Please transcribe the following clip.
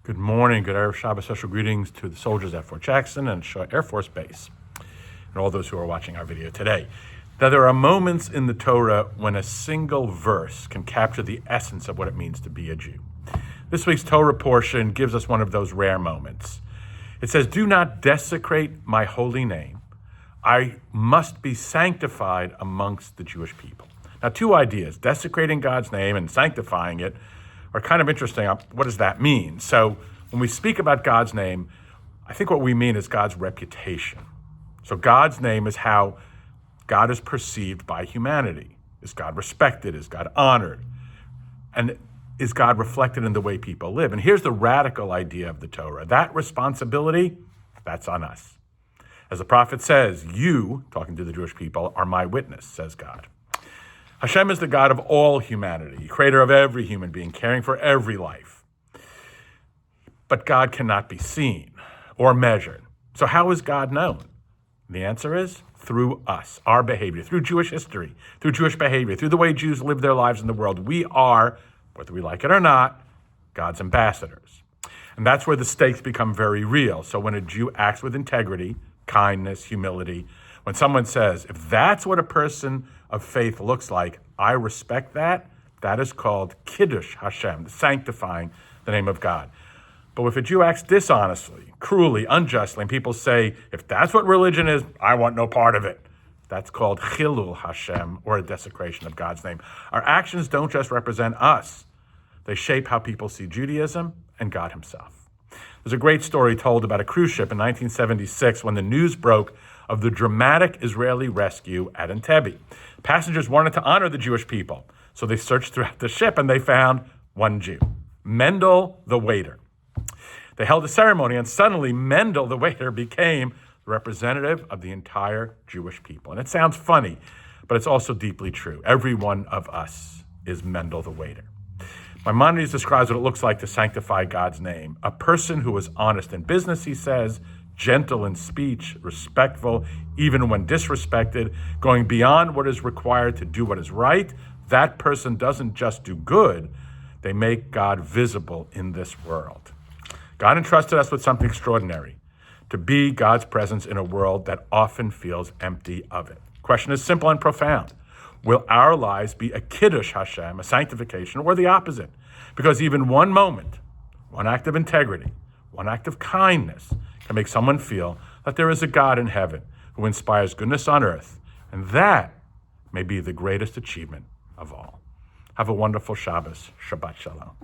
Good morning, good Erev Shabbos, special greetings to the soldiers at Fort Jackson and Shaw Air Force Base, and all those who are watching our video today. Now, there are moments in the Torah when a single verse can capture the essence of what it means to be a Jew. This week's Torah portion gives us one of those rare moments. It says, "Do not desecrate my holy name. I must be sanctified amongst the Jewish people." Now, two ideas, desecrating God's name and sanctifying it, are kind of interesting. What does that mean? So when we speak about God's name, I think what we mean is God's reputation. So God's name is how God is perceived by humanity. Is God respected? Is God honored? And is God reflected in the way people live? And here's the radical idea of the Torah. That responsibility, that's on us. As the prophet says, you, talking to the Jewish people, are my witness, says God. Hashem is the God of all humanity, creator of every human being, caring for every life. But God cannot be seen or measured. So how is God known? The answer is through us, our behavior, through Jewish history, through Jewish behavior, through the way Jews live their lives in the world. We are, whether we like it or not, God's ambassadors. And that's where the stakes become very real. So when a Jew acts with integrity, kindness, humility, when someone says, if that's what a person of faith looks like, I respect that, that is called Kiddush Hashem, sanctifying the name of God. But if a Jew acts dishonestly, cruelly, unjustly, and people say, if that's what religion is, I want no part of it, that's called Chilul Hashem, or a desecration of God's name. Our actions don't just represent us. They shape how people see Judaism and God himself. There's a great story told about a cruise ship in 1976 when the news broke of the dramatic Israeli rescue at Entebbe. Passengers wanted to honor the Jewish people, so they searched throughout the ship and they found one Jew, Mendel the waiter. They held a ceremony and suddenly Mendel the waiter became the representative of the entire Jewish people. And it sounds funny, but it's also deeply true. Every one of us is Mendel the waiter. Maimonides describes what it looks like to sanctify God's name. A person who is honest in business, he says, gentle in speech, respectful, even when disrespected, going beyond what is required to do what is right. That person doesn't just do good, they make God visible in this world. God entrusted us with something extraordinary, to be God's presence in a world that often feels empty of it. The question is simple and profound. Will our lives be a Kiddush Hashem, a sanctification, or the opposite? Because even one moment, one act of integrity, one act of kindness can make someone feel that there is a God in heaven who inspires goodness on earth. And that may be the greatest achievement of all. Have a wonderful Shabbos. Shabbat Shalom.